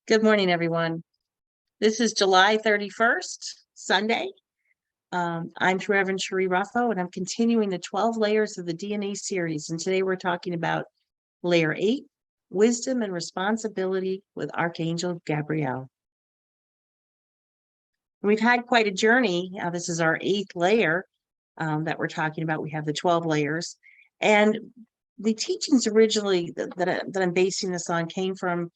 Good morning, everyone. This is July 31st, Sunday. I'm Reverend Cherie Ruffo, and I'm continuing the 12 layers of the DNA series. And today we're talking about layer 8, wisdom and responsibility with Archangel Gabriel. We've had quite a journey. This is our 8th layer that we're talking about. We have the 12 layers. And the teachings originally that I'm basing this on came from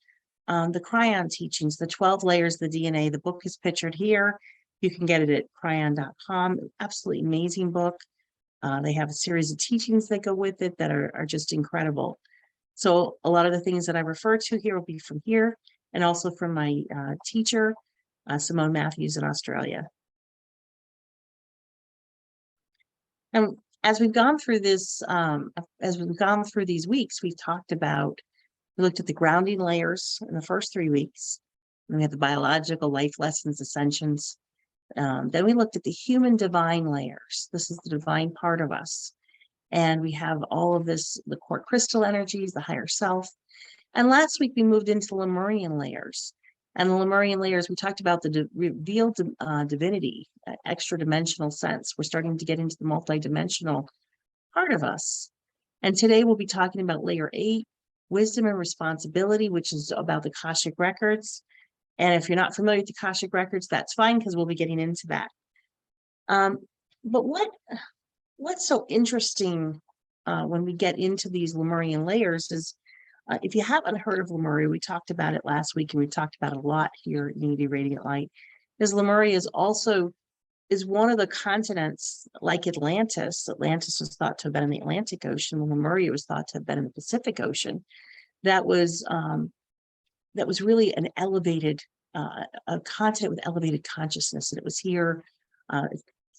the Cryon teachings, the 12 layers of the DNA. The book is pictured here. You can get it at cryon.com. Absolutely amazing book. They have a series of teachings that go with it that are just incredible. So a lot of the things that I refer to here will be from here and also from my teacher, Simone Matthews in Australia. And as we've gone through this, as we've gone through these weeks, we looked at the grounding layers in the first 3 weeks. And we had the biological life lessons, ascensions. Then we looked at the human divine layers. This is the divine part of us. And we have all of this, the core crystal energies, the higher self. And last week we moved into the Lemurian layers. And the Lemurian layers, we talked about the revealed divinity, extra dimensional sense. We're starting to get into the multidimensional part of us. And today we'll be talking about layer 8, wisdom and responsibility, which is about the Akashic records. And if you're not familiar with the Akashic records, that's fine, because we'll be getting into that. But what's so interesting when we get into these Lemurian layers is, if you haven't heard of Lemuria, we talked about it last week, and we talked about it a lot here at Unity Radiant Light, is Lemuria is one of the continents, like Atlantis. Atlantis was thought to have been in the Atlantic Ocean, and Lemuria was thought to have been in the Pacific Ocean. That was really an elevated, a continent with elevated consciousness, and it was here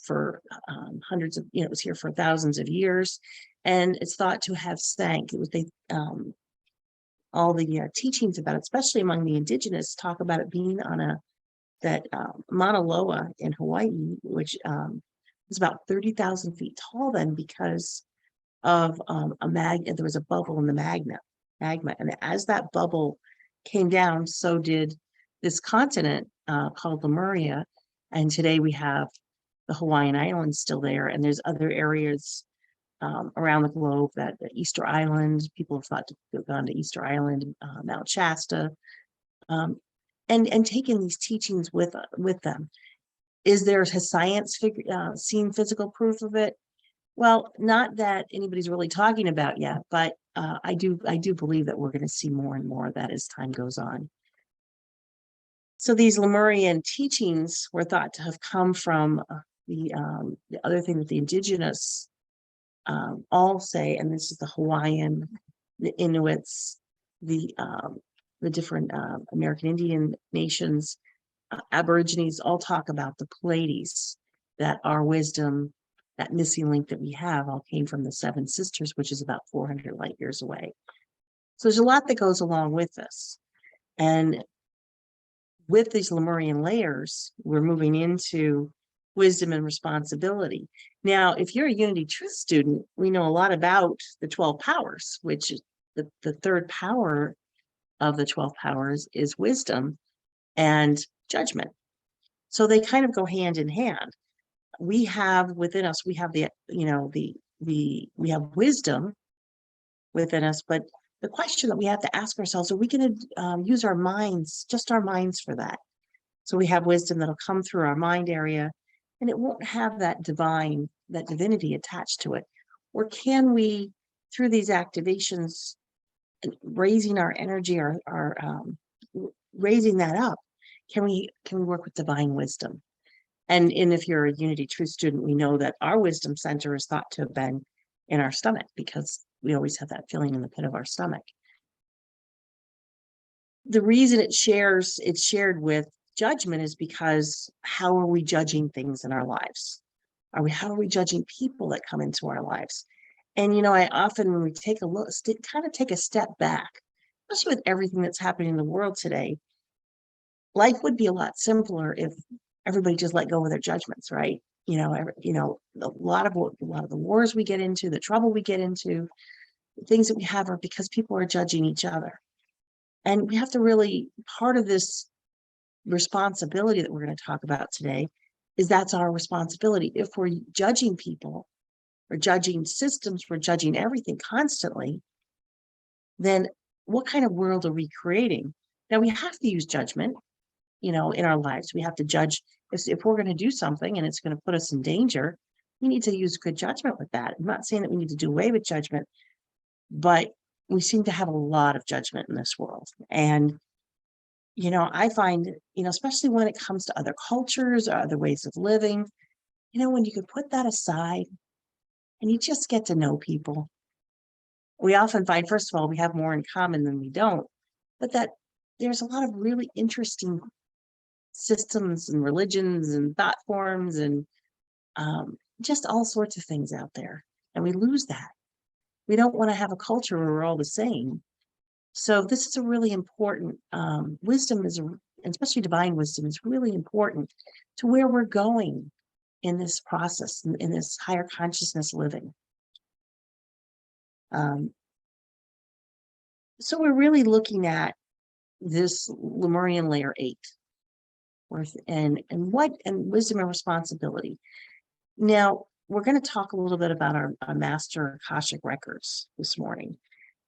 for hundreds of, it was here for thousands of years, and it's thought to have sank. It was all the teachings about it, especially among the indigenous, talk about it being on that Mauna Loa in Hawaii, which was about 30,000 feet tall then, because of there was a bubble in the magma. And as that bubble came down, so did this continent called Lemuria. And today we have the Hawaiian Islands still there, and there's other areas around the globe, that Easter Island, people have thought to have gone to Easter Island, Mount Shasta, and taken these teachings with them. Has science seen physical proof of it? Well, not that anybody's really talking about yet, but I do believe that we're going to see more and more of that as time goes on. So these Lemurian teachings were thought to have come from the other thing that the indigenous all say, and this is the Hawaiian, the Inuits, the different American Indian nations, Aborigines, all talk about the Pleiades, that our wisdom, that missing link that we have, all came from the Seven Sisters, which is about 400 light years away. So there's a lot that goes along with this. And with these Lemurian layers, we're moving into wisdom and responsibility. Now, if you're a Unity Truth student, we know a lot about the 12 powers, which is the third power of the 12 powers is wisdom and judgment. So they kind of go hand in hand. We have within us, we have we have wisdom within us, but the question that we have to ask ourselves, are we going to use our minds, just our minds, for that? So we have wisdom that'll come through our mind area, and it won't have that divinity attached to it. Or can we, through these activations, raising our energy, raising that up, can we work with divine wisdom? And if you're a Unity Truth student, we know that our wisdom center is thought to have been in our stomach, because we always have that feeling in the pit of our stomach. The reason it's shared with judgment is because how are we judging things in our lives? How are we judging people that come into our lives? And I often, when we take a look, kind of take a step back, especially with everything that's happening in the world today, life would be a lot simpler if everybody just let go of their judgments, right? A lot of the wars we get into, the trouble we get into, the things that we have, are because people are judging each other. And we have to really, part of this responsibility that we're going to talk about today is that's our responsibility. If we're judging people or judging systems, we're judging everything constantly, then what kind of world are we creating? Now we have to use judgment, in our lives. We have to judge if we're going to do something and it's going to put us in danger, we need to use good judgment with that. I'm not saying that we need to do away with judgment, but we seem to have a lot of judgment in this world. And I find, especially when it comes to other cultures or other ways of living, when you could put that aside and you just get to know people, we often find, first of all, we have more in common than we don't, but that there's a lot of really interesting systems and religions and thought forms and just all sorts of things out there. And we lose that. We don't want to have a culture where we're all the same. So this is a really important, wisdom especially divine wisdom is really important to where we're going in this process, in this higher consciousness living. So we're really looking at this Lemurian layer 8 and wisdom and responsibility. Now we're going to talk a little bit about our master Akashic records this morning.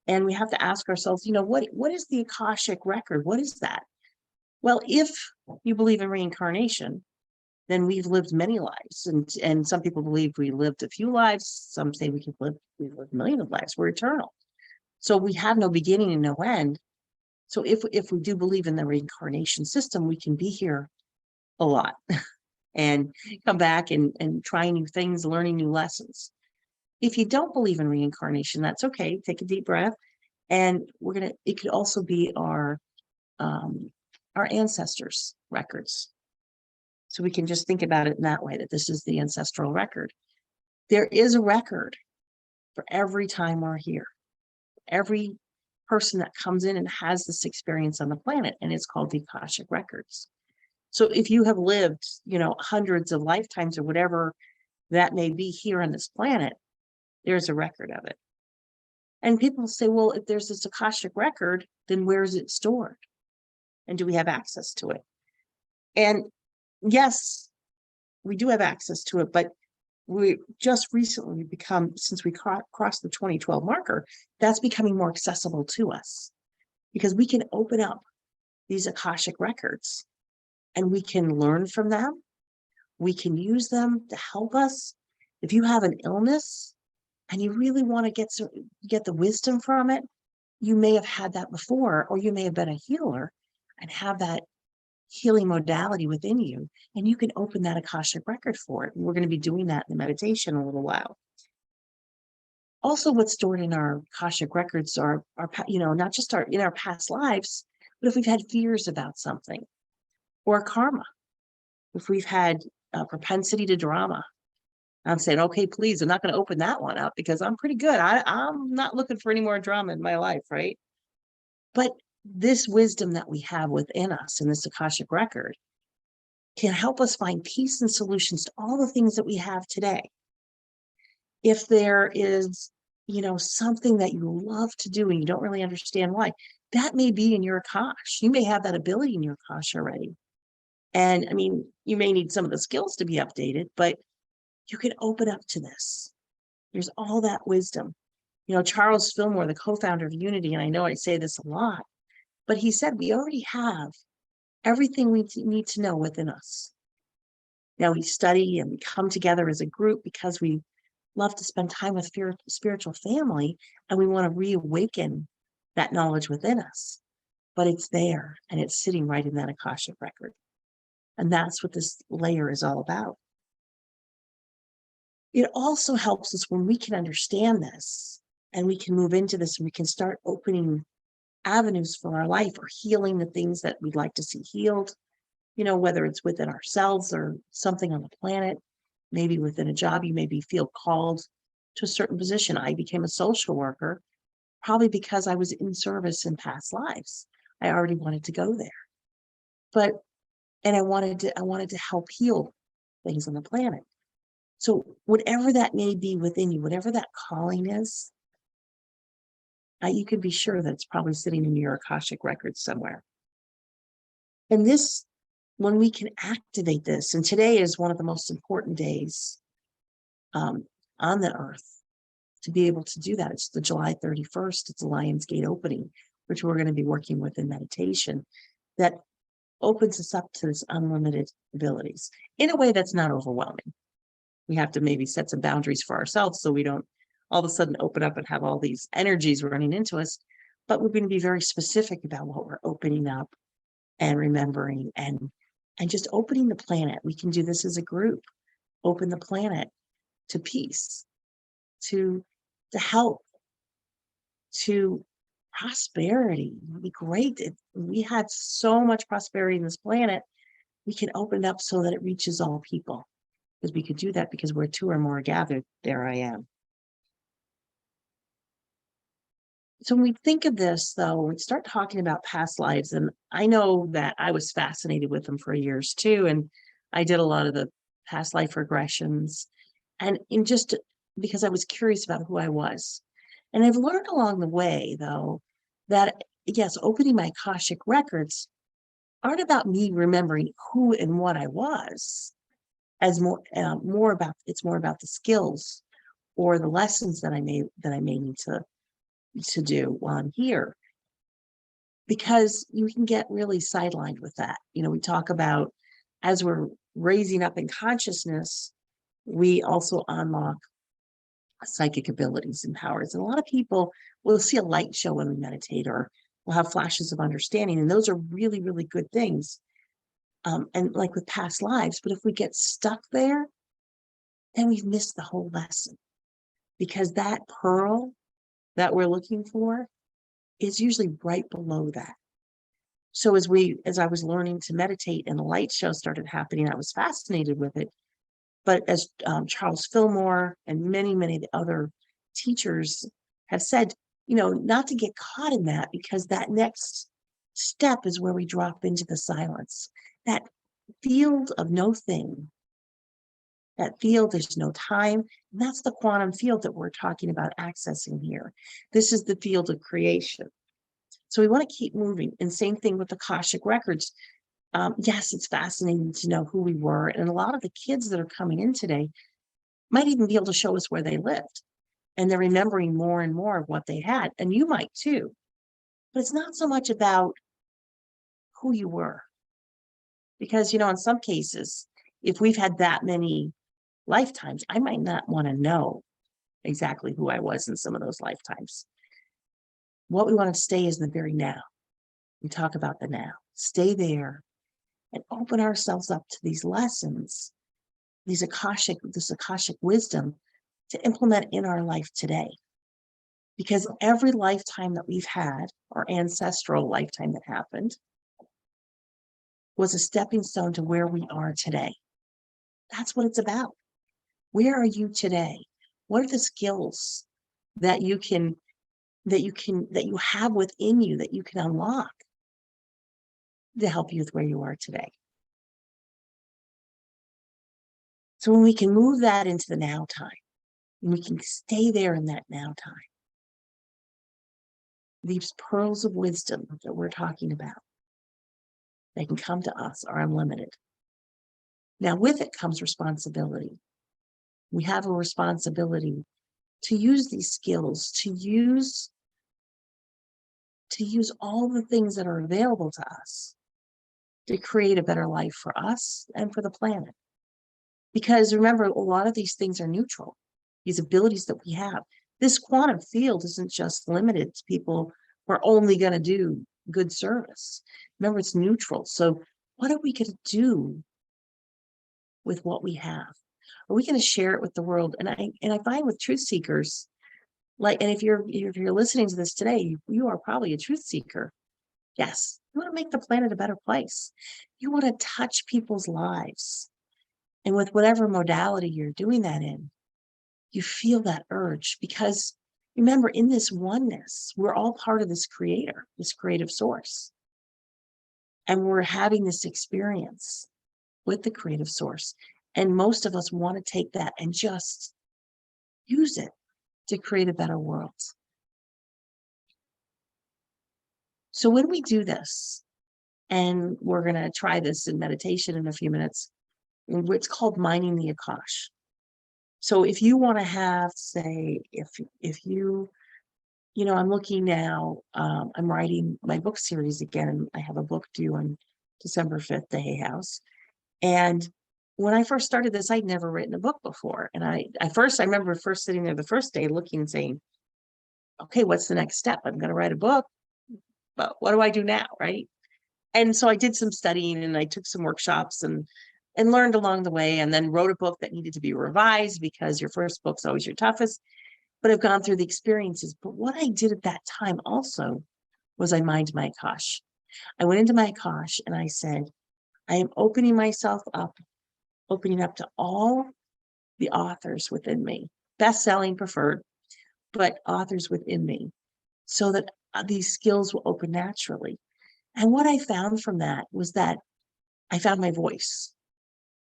And we have to ask ourselves, what is the Akashic record? What is that? Well, if you believe in reincarnation, then we've lived many lives. And some people believe we lived a few lives. Some say we've lived millions of lives. We're eternal. So we have no beginning and no end. So if we do believe in the reincarnation system, we can be here a lot and come back and try new things, learning new lessons. If you don't believe in reincarnation, that's okay. Take a deep breath. And it could also be our ancestors' records. So we can just think about it in that way, that this is the ancestral record. There is a record for every time we're here. Every person that comes in and has this experience on the planet, and it's called the Akashic records. So if you have lived, hundreds of lifetimes or whatever that may be here on this planet, there's a record of it. And people say, well, if there's this Akashic record, then where is it stored? And do we have access to it? And yes, we do have access to it, but we just recently since we crossed the 2012 marker, that's becoming more accessible to us because we can open up these Akashic records and we can learn from them. We can use them to help us. If you have an illness and you really want to get the wisdom from it, you may have had that before, or you may have been a healer and have that healing modality within you, and you can open that Akashic record for it. And we're going to be doing that in the meditation in a little while. Also, what's stored in our Akashic records are not just in our past lives, but if we've had fears about something, or karma, if we've had a propensity to drama. I'm saying, okay, please, I'm not going to open that one up because I'm pretty good. I'm not looking for any more drama in my life, right? But this wisdom that we have within us in this Akashic record can help us find peace and solutions to all the things that we have today. If there is, something that you love to do and you don't really understand why, that may be in your Akash. You may have that ability in your Akash already. And I mean, you may need some of the skills to be updated, but you can open up to this. There's all that wisdom. Charles Fillmore, the co-founder of Unity, and I know I say this a lot, but he said we already have everything we need to know within us. Now we study and we come together as a group because we love to spend time with spiritual family and we want to reawaken that knowledge within us. But it's there and it's sitting right in that Akashic record. And that's what this layer is all about. It also helps us when we can understand this and we can move into this and we can start opening avenues for our life or healing the things that we'd like to see healed, whether it's within ourselves or something on the planet, maybe within a job, you maybe feel called to a certain position. I became a social worker probably because I was in service in past lives. I already wanted to go there, and I wanted to help heal things on the planet. So whatever that may be within you, whatever that calling is, you can be sure that it's probably sitting in your Akashic records somewhere. And this, when we can activate this, and today is one of the most important days on the earth to be able to do that. It's the July 31st. It's a Lion's Gate opening, which we're going to be working with in meditation, that opens us up to this unlimited abilities in a way that's not overwhelming. We have to maybe set some boundaries for ourselves so we don't all of a sudden open up and have all these energies running into us. But we're going to be very specific about what we're opening up and remembering and just opening the planet. We can do this as a group. Open the planet to peace, to health, to prosperity. It would be great if we had so much prosperity in this planet. We can open it up so that it reaches all people, because we could do that because where two or more gathered, there I am. So when we think of this, though, we start talking about past lives, and I know that I was fascinated with them for years too, and I did a lot of the past life regressions, and in just because I was curious about who I was. And I've learned along the way, though, that yes, opening my Akashic records aren't about me remembering who and what I was, as more about it's more about the skills or the lessons that I may need to do while I'm here, because you can get really sidelined with that. You know, we talk about as we're raising up in consciousness, we also unlock psychic abilities and powers. And a lot of people will see a light show when we meditate, or we'll have flashes of understanding. And those are really, really good things. And like with past lives, but if we get stuck there, then we've missed the whole lesson, because that pearl that we're looking for is usually right below that. So as I was learning to meditate and the light show started happening, I was fascinated with it. But as Charles Fillmore and many, many of the other teachers have said, you know, not to get caught in that, because that next step is where we drop into the silence. That field of no thing, that field, there's no time. And that's the quantum field that we're talking about accessing here. This is the field of creation. So we want to keep moving. And same thing with the Akashic records. Yes, it's fascinating to know who we were. And a lot of the kids that are coming in today might even be able to show us where they lived. And they're remembering more and more of what they had. And you might too. But it's not so much about who you were. Because, you know, in some cases, if we've had that many lifetimes, I might not want to know exactly who I was in some of those lifetimes. What we want to stay is in the very now. We talk about the now. Stay there and open ourselves up to these lessons, this Akashic wisdom to implement in our life today. Because every lifetime that we've had, our ancestral lifetime that happened, was a stepping stone to where we are today. That's what it's about. Where are you today? What are the skills that you have within you that you can unlock to help you with where you are today? So when we can move that into the now time, and we can stay there in that now time, these pearls of wisdom that we're talking about, they can come to us, are unlimited. Now with it comes responsibility. We have a responsibility to use these skills, to use all the things that are available to us to create a better life for us and for the planet. Because remember, a lot of these things are neutral, these abilities that we have. This quantum field isn't just limited to people who are only going to do good service. Remember, it's neutral. So what are we going to do with what we have? Are we going to share it with the world? And I find with truth seekers, and if you're listening to this today, you are probably a truth seeker. Yes, you want to make the planet a better place. You want to touch people's lives. And with whatever modality you're doing that in, you feel that urge, because remember, in this oneness, we're all part of this creator, this creative source. And we're having this experience with the creative source. And most of us want to take that and just use it to create a better world. So when we do this, and we're going to try this in meditation in a few minutes, it's called mining the Akash. So if you want to have, say, if you, I'm looking now, I'm writing my book series again. I have a book due on December 5th, The Hay House. And when I first started this, I'd never written a book before. And I remember first sitting there the first day looking and saying, okay, what's the next step? I'm going to write a book, but what do I do now? Right. And so I did some studying and I took some workshops and learned along the way, and then wrote a book that needed to be revised because your first book's always your toughest. But I've gone through the experiences. But what I did at that time also was I mined my Akash. I went into my Akash and I said, I am opening myself up, opening up to all the authors within me, best-selling preferred, but authors within me, so that these skills will open naturally. And what I found from that was that I found my voice.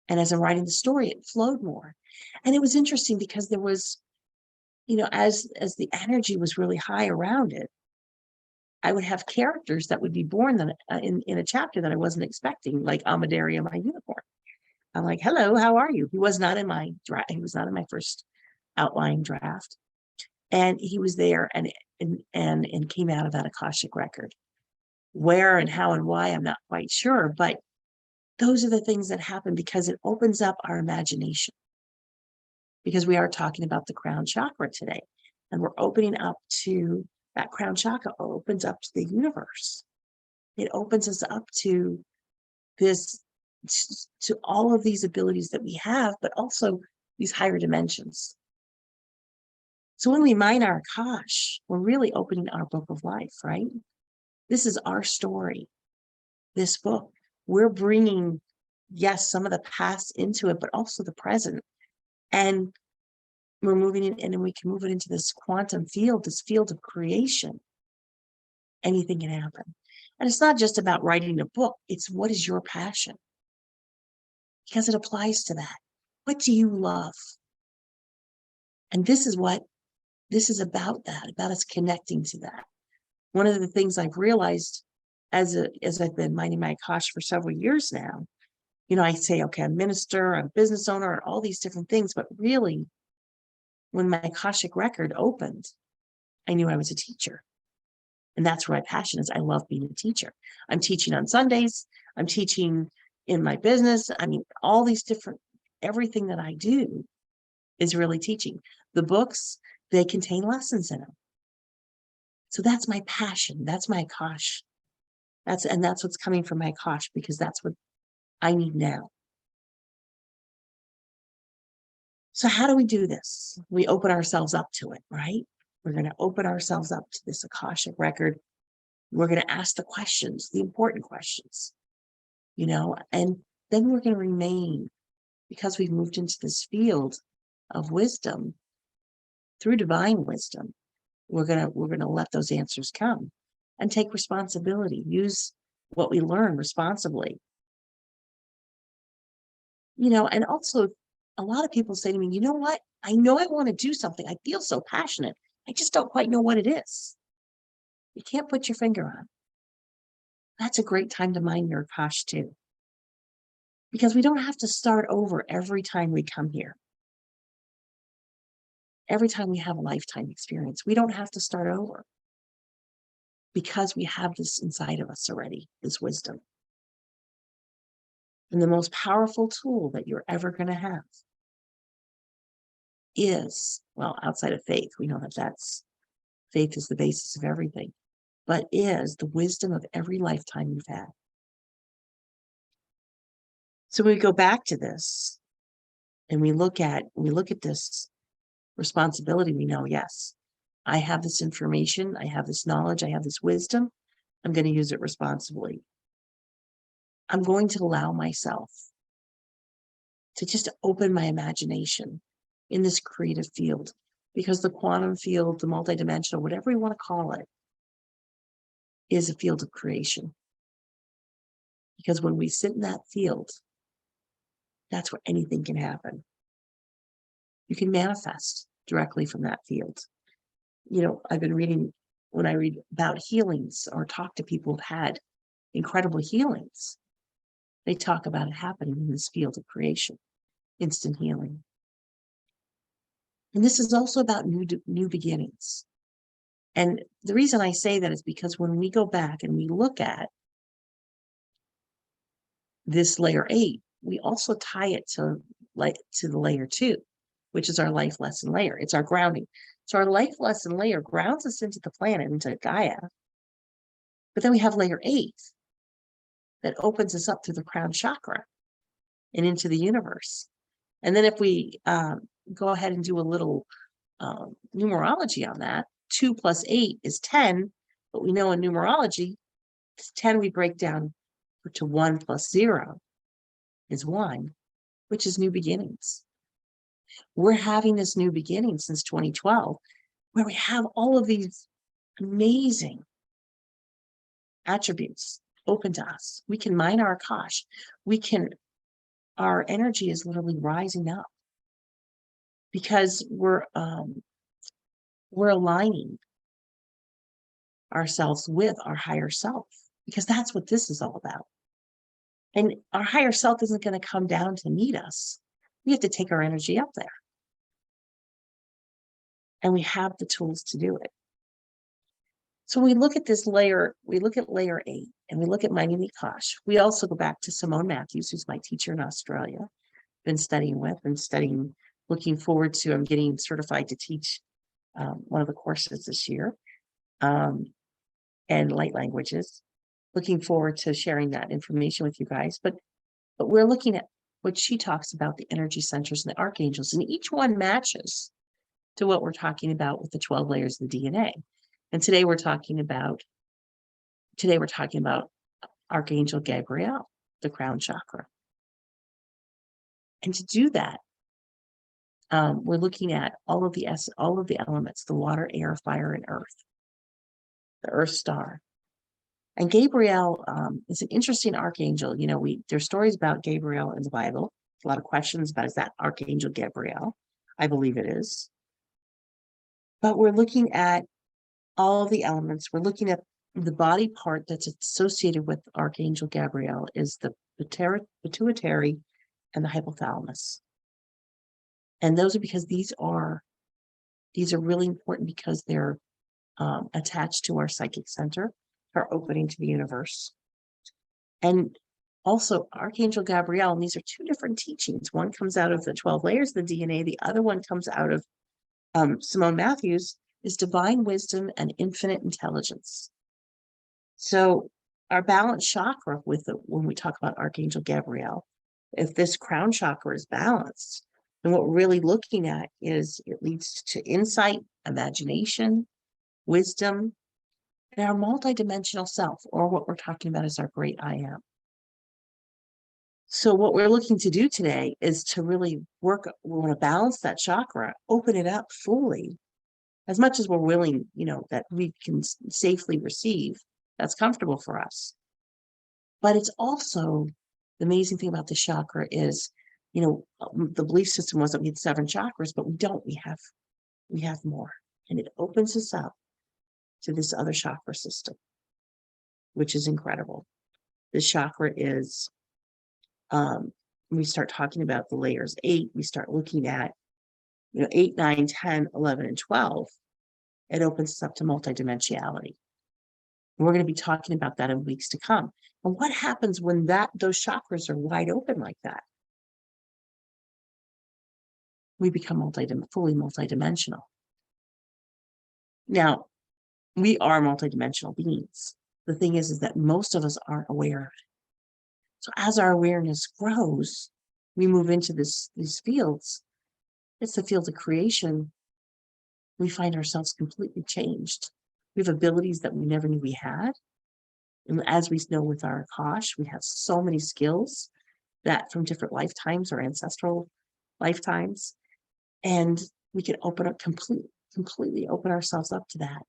And as I'm writing the story, it flowed more. And it was interesting because there was, as the energy was really high around it, I would have characters that would be born in a chapter that I wasn't expecting, like Amaderia, my unicorn. I'm like, hello, how are you? He was not in my draft. He was not in my first outline draft. And he was there and came out of that Akashic record. Where and how and why, I'm not quite sure, but those are the things that happen because it opens up our imagination. Because we are talking about the crown chakra today, and we're opening up to that crown chakra opens up to the universe. It opens us up to this, to all of these abilities that we have, but also these higher dimensions. So when we mine our Akash, we're really opening our book of life, right? This is our story. This book, we're bringing, yes, some of the past into it, but also the present. And we're moving it in, and we can move it into this quantum field, this field of creation. Anything can happen. And it's not just about writing a book. It's what is your passion? Because it applies to that. What do you love? And this is about that, about us connecting to that. One of the things I've realized as I've been mining my Akash for several years now, I say, okay, I'm a minister, I'm a business owner, and all these different things. But really, when my Akashic record opened, I knew I was a teacher. And that's where my passion is. I love being a teacher. I'm teaching on Sundays. I'm teaching in my business. I mean, all these different, everything that I do is really teaching. The books, they contain lessons in them. So that's my passion. That's my Akash. That's what's coming from my Akash, because that's what I need now. So how do we do this? We open ourselves up to it, right? We're going to open ourselves up to this Akashic record. We're going to ask the questions, the important questions, and then we're going to remain, because we've moved into this field of wisdom, through divine wisdom. We're going to let those answers come and take responsibility, use what we learn responsibly. And also a lot of people say to me, you know what? I know I want to do something. I feel so passionate. I just don't quite know what it is. You can't put your finger on. That's a great time to mine your Akash too. Because we don't have to start over every time we come here. Every time we have a lifetime experience, we don't have to start over. Because we have this inside of us already, this wisdom. And the most powerful tool that you're ever going to have is, well, outside of faith, we know that faith is the basis of everything, but is the wisdom of every lifetime you've had. So we go back to this and we look at this responsibility. We know, yes, I have this information, I have this knowledge, I have this wisdom. I'm going to use it responsibly. I'm going to allow myself to just open my imagination in this creative field, because the quantum field, the multidimensional, whatever you want to call it, is a field of creation. Because when we sit in that field, that's where anything can happen. You can manifest directly from that field. I've been reading when I read about healings or talk to people who've had incredible healings, they talk about it happening in this field of creation, instant healing. And this is also about new beginnings. And the reason I say that is because when we go back and we look at this layer 8, we also tie it to the layer 2, which is our life lesson layer. It's our grounding. So our life lesson layer grounds us into the planet, into Gaia. But then we have layer 8 that opens us up through the crown chakra and into the universe. And then if we go ahead and do a little numerology on that, 2 plus 8 is 10, but we know in numerology, 10 we break down to 1 plus 0 is 1, which is new beginnings. We're having this new beginning since 2012, where we have all of these amazing attributes open to us. We can mine our Akash. Our energy is literally rising up because we're aligning ourselves with our higher self, because that's what this is all about. And our higher self isn't going to come down to meet us. We have to take our energy up there. And we have the tools to do it. So we look at this layer, we look at layer 8, and we look at mining the Akash. We also go back to Simone Matthews, who's my teacher in Australia, been studying with and studying, looking forward to, I'm getting certified to teach one of the courses this year, and light languages. Looking forward to sharing that information with you guys. But we're looking at what she talks about, the energy centers and the archangels, and each one matches to what we're talking about with the 12 layers of the DNA. And today we're talking about Archangel Gabriel, the crown chakra. And to do that, we're looking at all of the elements, the water, air, fire, and earth, the earth star. And Gabriel is an interesting archangel. You know, there's stories about Gabriel in the Bible. A lot of questions about, is that Archangel Gabriel? I believe it is. But we're looking at all of the elements. We're looking at the body part that's associated with Archangel Gabriel is the pituitary and the hypothalamus. And those are because these are really important because they're attached to our psychic center, our opening to the universe. And also Archangel Gabriel, and these are two different teachings. One comes out of the 12 layers of the DNA. The other one comes out of Simone Matthews, is divine wisdom and infinite intelligence. So our balance chakra when we talk about Archangel Gabriel, if this crown chakra is balanced, then what we're really looking at is it leads to insight, imagination, wisdom, and our multidimensional self, or what we're talking about is our great I am. So what we're looking to do today is to really we want to balance that chakra, open it up fully, as much as we're willing, that we can safely receive, that's comfortable for us. But it's also, the amazing thing about the chakra is, the belief system was that we had 7 chakras, but we don't, we have more. And it opens us up to this other chakra system, which is incredible. This chakra is, we start talking about the layers 8, we start looking at 8, 9, 10, 11, and 12, it opens us up to multidimensionality. We're going to be talking about that in weeks to come. And what happens when those chakras are wide open like that? We become fully multidimensional. Now, we are multidimensional beings. The thing is that most of us aren't aware of it. So as our awareness grows, we move into these fields. It's the field of creation. We find ourselves completely changed. We have abilities that we never knew we had. And as we know with our Akash, we have so many skills that from different lifetimes or ancestral lifetimes. And we can completely open ourselves up to that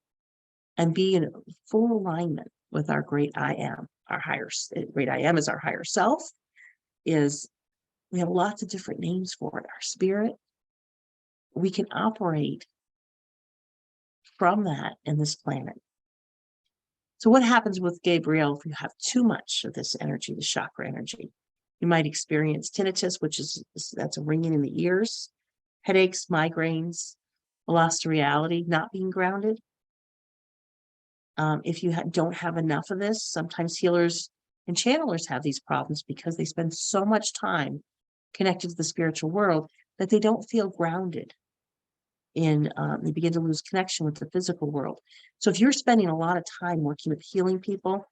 and be in full alignment with our great I am. Great I am is our higher self. We have lots of different names for it. Our spirit. We can operate from that in this planet. So what happens with Gabriel if you have too much of this energy, the chakra energy? You might experience tinnitus, that's a ringing in the ears, headaches, migraines, a loss to reality, not being grounded. If you don't have enough of this, sometimes healers and channelers have these problems because they spend so much time connected to the spiritual world that they don't feel grounded they begin to lose connection with the physical world. So if you're spending a lot of time working with healing people,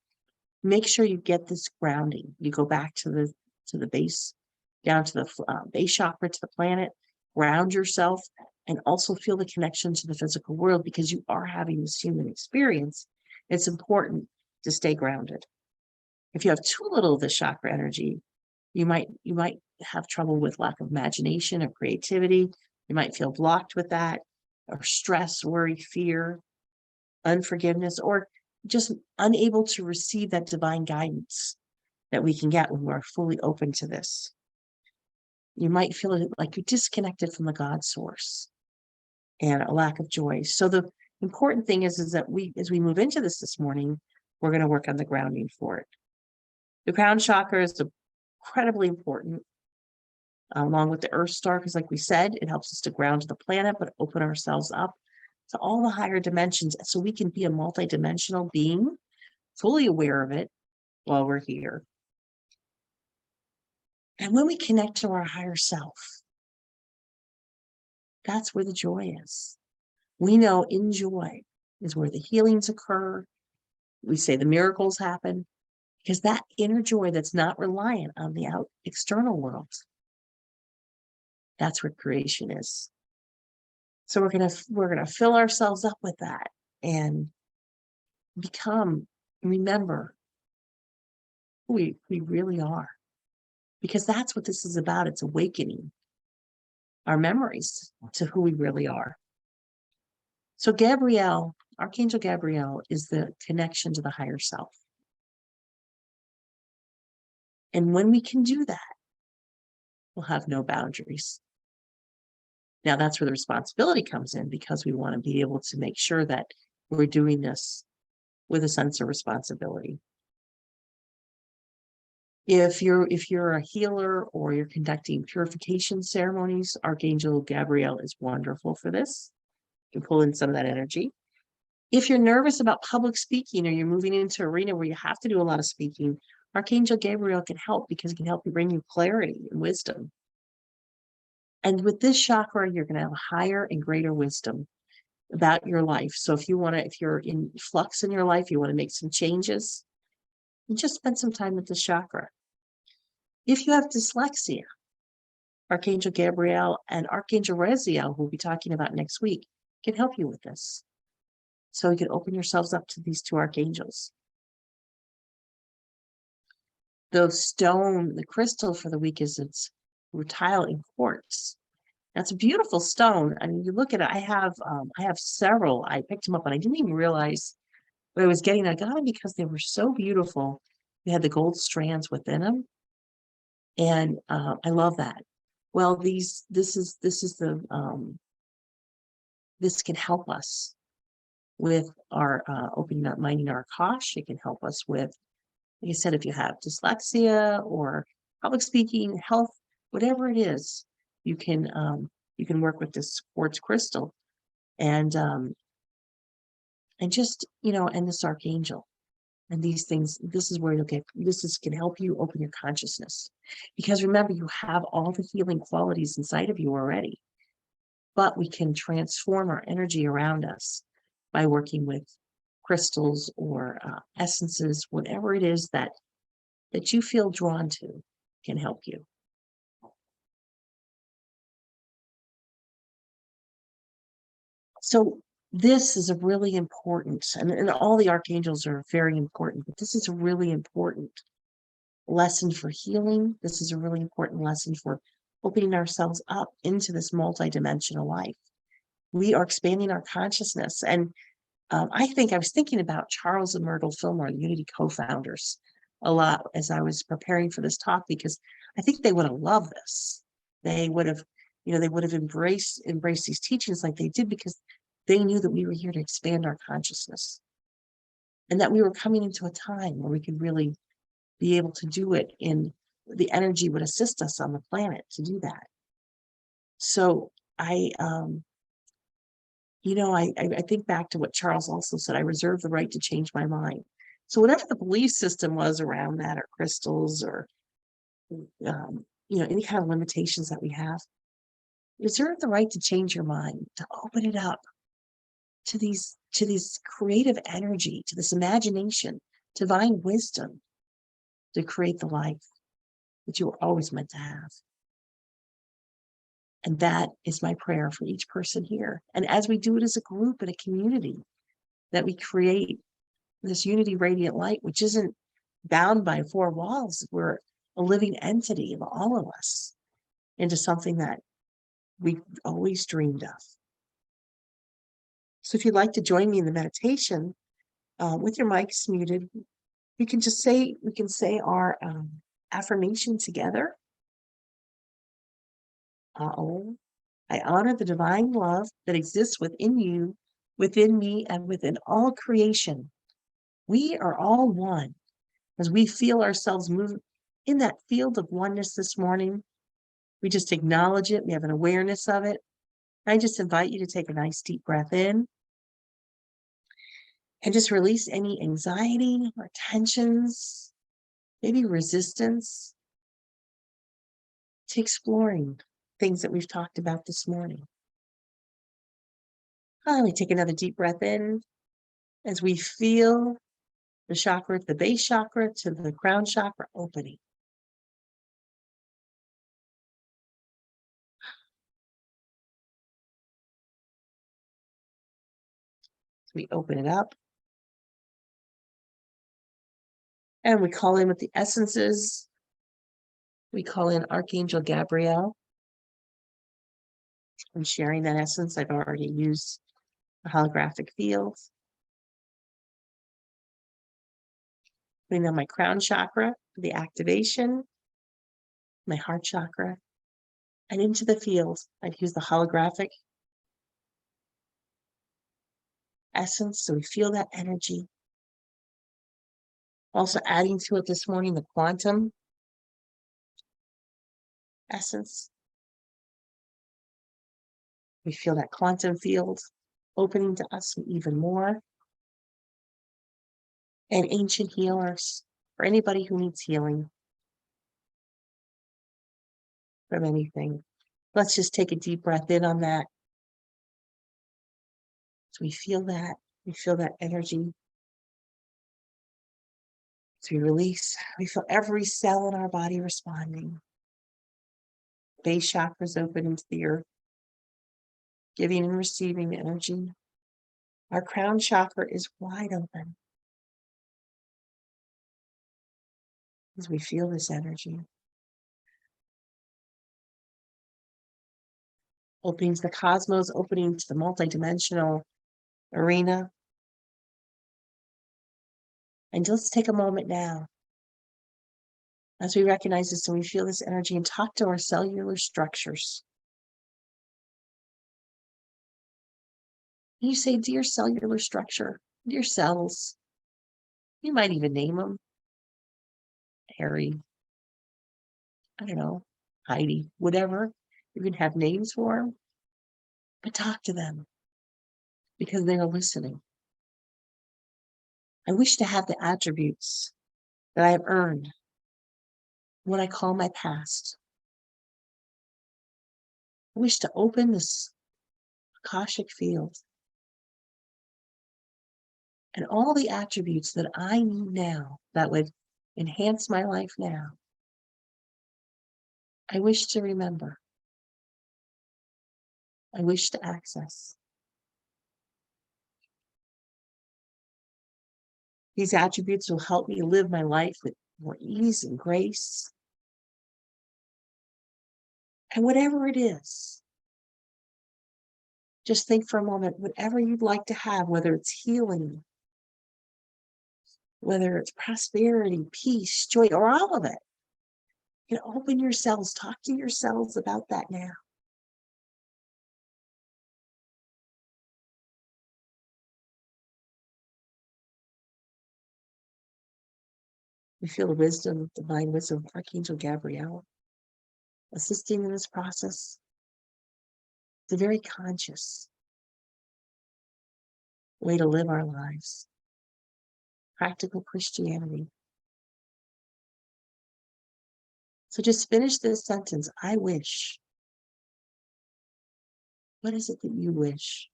make sure you get this grounding. You go back to the base, down to the base chakra, to the planet, ground yourself, and also feel the connection to the physical world because you are having this human experience. It's important to stay grounded. If you have too little of the chakra energy, you might have trouble with lack of imagination or creativity. You might feel blocked with that, or stress, worry, fear, unforgiveness, or just unable to receive that divine guidance that we can get when we're fully open to this. You might feel like you're disconnected from the God source and a lack of joy. So the important thing is that as we move into this morning, we're going to work on the grounding for it. The crown chakra is incredibly important, along with the earth star, because like we said, it helps us to ground to the planet, but open ourselves up to all the higher dimensions so we can be a multidimensional being, fully aware of it while we're here. And when we connect to our higher self, that's where the joy is. We know in joy is where the healings occur. We say the miracles happen because that inner joy that's not reliant on the external world, that's where creation is. So we're gonna fill ourselves up with that and remember who we really are, because that's what this is about. It's awakening our memories to who we really are. So Gabriel, Archangel Gabriel, is the connection to the higher self. And when we can do that, we'll have no boundaries. Now that's where the responsibility comes in, because we want to be able to make sure that we're doing this with a sense of responsibility. If you're a healer or you're conducting purification ceremonies, Archangel Gabriel is wonderful for this. You can pull in some of that energy. If you're nervous about public speaking or you're moving into an arena where you have to do a lot of speaking, Archangel Gabriel can help because he can help you bring you clarity and wisdom. And with this chakra, you're going to have higher and greater wisdom about your life. So if you're in flux in your life, you want to make some changes, you just spend some time with this chakra. If you have dyslexia, Archangel Gabriel and Archangel Raziel, who we'll be talking about next week, can help you with this. So you can open yourselves up to these two archangels. The crystal for the week is it's rutile in quartz. That's a beautiful stone. I mean, you look at it, I have several. I picked them up and I didn't even realize what I was getting. I got them because they were so beautiful. They had the gold strands within them. And I love that. Well, this can help us with our opening up, minding our Akash. It can help us with, like I said, if you have dyslexia or public speaking, health, whatever it is, you can work with this quartz crystal and just, and this archangel. And these things, this is where can help you open your consciousness. Because remember, you have all the healing qualities inside of you already, but we can transform our energy around us by working with crystals or essences, whatever it is that you feel drawn to can help you. So this is a really important, and all the archangels are very important, but this is a really important lesson for healing. This is a really important lesson for opening ourselves up into this multidimensional life. We are expanding our consciousness. And I was thinking about Charles and Myrtle Fillmore, the Unity co-founders, a lot as I was preparing for this talk, because I think they would have loved this. They would have embraced these teachings like they did, because they knew that we were here to expand our consciousness. and that we were coming into a time where we could really be able to do it, and the energy would assist us on the planet to do that. So I, I think back to what Charles also said, I reserve the right to change my mind. So whatever the belief system was around that, or crystals, or, any kind of limitations that we have, reserve the right to change your mind, to open it up to these creative energy, to this imagination, divine wisdom, to create the life that you were always meant to have. And that is my prayer for each person here. And as we do it as a group and a community, that we create this unity radiant light, which isn't bound by four walls. We're a living entity of all of us into something that we always dreamed of. So if you'd like to join me in the meditation, with your mics muted, we can say our affirmation together. I honor the divine love that exists within you, within me, and within all creation. We are all one. As we feel ourselves move in that field of oneness this morning, we just acknowledge it. We have an awareness of it. I just invite you to take a nice deep breath in and just release any anxiety or tensions, maybe resistance to exploring things that we've talked about this morning. Finally, take another deep breath in as we feel the chakra, the base chakra to the crown chakra opening. So we open it up and we call in with the essences. We call in Archangel Gabriel. I'm sharing that essence. I've already used the holographic field. Putting on my crown chakra for the activation, my heart chakra, and into the field, I've used the holographic essence, so we feel that energy. Also adding to it this morning, the quantum essence. We feel that quantum field opening to us even more. And ancient healers, for anybody who needs healing from anything. Let's just take a deep breath in on that. So we feel that energy. So we release, we feel every cell in our body responding. Base chakras open into the earth, giving and receiving energy. Our crown chakra is wide open as we feel this energy. Opening to the cosmos, opening to the multidimensional arena. And let's take a moment now as we recognize this and we feel this energy and talk to our cellular structures. You say, dear cellular structure, dear cells. You might even name them. Harry, I don't know, Heidi, whatever. You can have names for them, but talk to them because they are listening. I wish to have the attributes that I have earned, what I call my past. I wish to open this Akashic field and all the attributes that I need now that would enhance my life now. I wish to remember. I wish to access. These attributes will help me live my life with more ease and grace. And whatever it is, just think for a moment, whatever you'd like to have, whether it's healing, whether it's prosperity, peace, joy, or all of it. You know, open your cells, talk to your cells about that now. We feel the wisdom, divine wisdom of Archangel Gabriel assisting in this process. It's a very conscious way to live our lives. Practical Christianity. So just finish this sentence. I wish. What is it that you wish?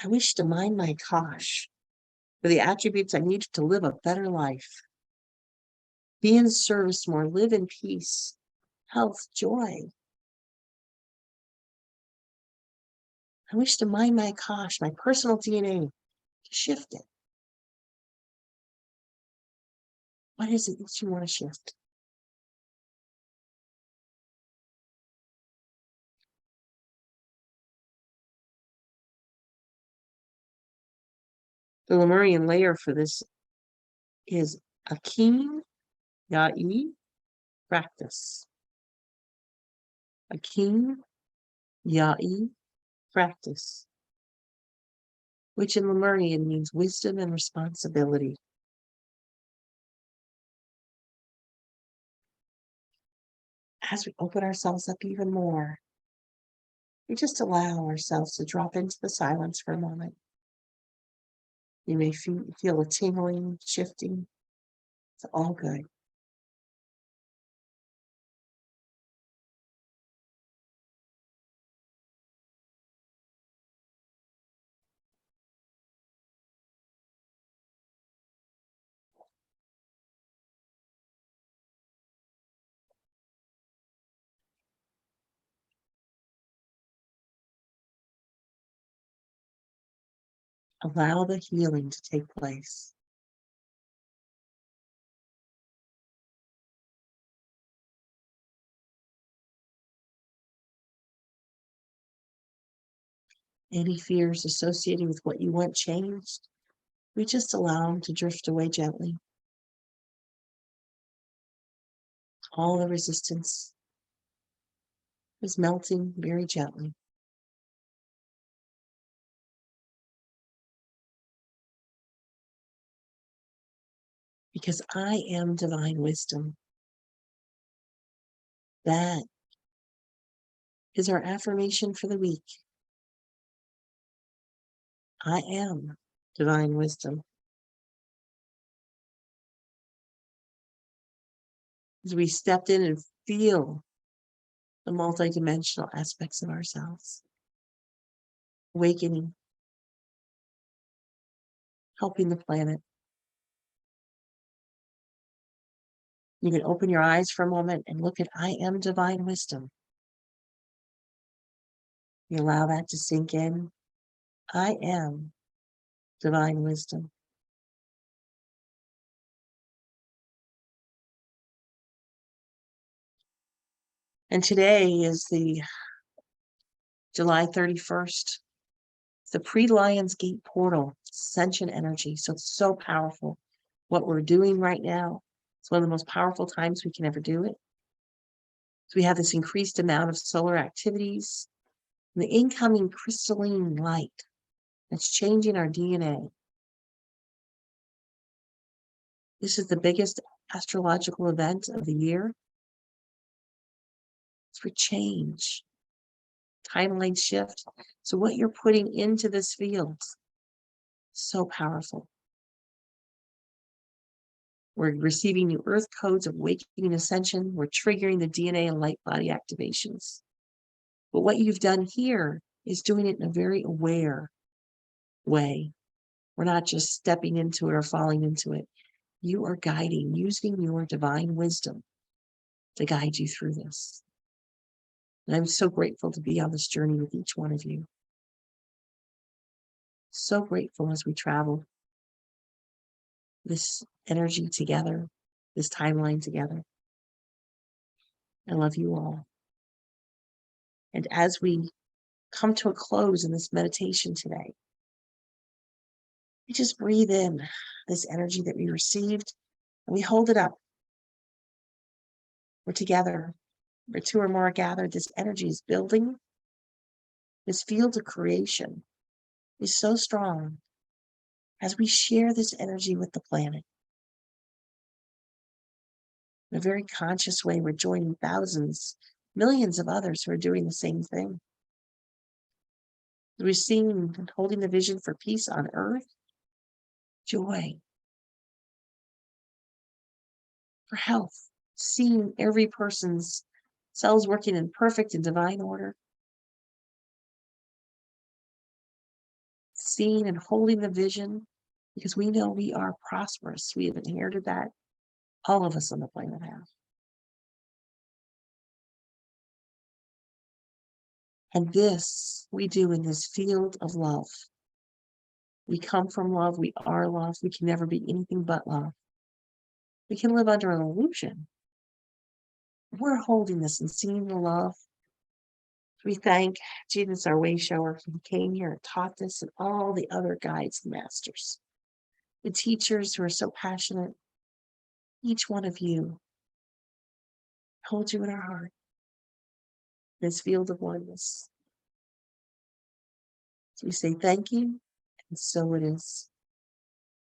I wish to mind my kosh for the attributes I need to live a better life. Be in service more, live in peace, health, joy. I wish to mind my kosh, my personal DNA, to shift it. What is it that you want to shift? The Lemurian layer for this is Akin Ya'i practice. Akin Ya'i practice, which in Lemurian means wisdom and responsibility. As we open ourselves up even more, we just allow ourselves to drop into the silence for a moment. You may feel a tingling, shifting. It's all good. Allow the healing to take place. Any fears associated with what you want changed, we just allow them to drift away gently. All the resistance is melting very gently. Because I am divine wisdom. That is our affirmation for the week. I am divine wisdom. As we stepped in and feel the multidimensional aspects of ourselves, awakening, helping the planet. You can open your eyes for a moment and look at I am divine wisdom. You allow that to sink in. I am divine wisdom. And today is the July 31st, the pre-Lions Gate portal, ascension energy. So it's so powerful. What we're doing right now, it's one of the most powerful times we can ever do it. So we have this increased amount of solar activities, and the incoming crystalline light that's changing our DNA. This is the biggest astrological event of the year. It's for change, timeline shift. So what you're putting into this field, so powerful. We're receiving new earth codes of awakening ascension. We're triggering the DNA and light body activations. But what you've done here is doing it in a very aware way. We're not just stepping into it or falling into it. You are guiding, using your divine wisdom to guide you through this. And I'm so grateful to be on this journey with each one of you. So grateful as we travel this energy together, this timeline together. I love you all. And as we come to a close in this meditation today, we just breathe in this energy that we received and we hold it up. We're together. Where two or more are gathered, this energy is building. This field of creation is so strong as we share this energy with the planet. In a very conscious way, we're joining thousands, millions of others who are doing the same thing. We're seeing and holding the vision for peace on earth, joy, for health, seeing every person's cells working in perfect and divine order, seeing and holding the vision because we know we are prosperous. We have inherited that. All of us on the planet have. And this we do in this field of love. We come from love. We are love. We can never be anything but love. We can live under an illusion. We're holding this and seeing the love. We thank Jesus, our way shower, who came here and taught this, and all the other guides and masters, the teachers who are so passionate. Each one of you holds you in our heart, this field of oneness. So we say thank you, and so it is.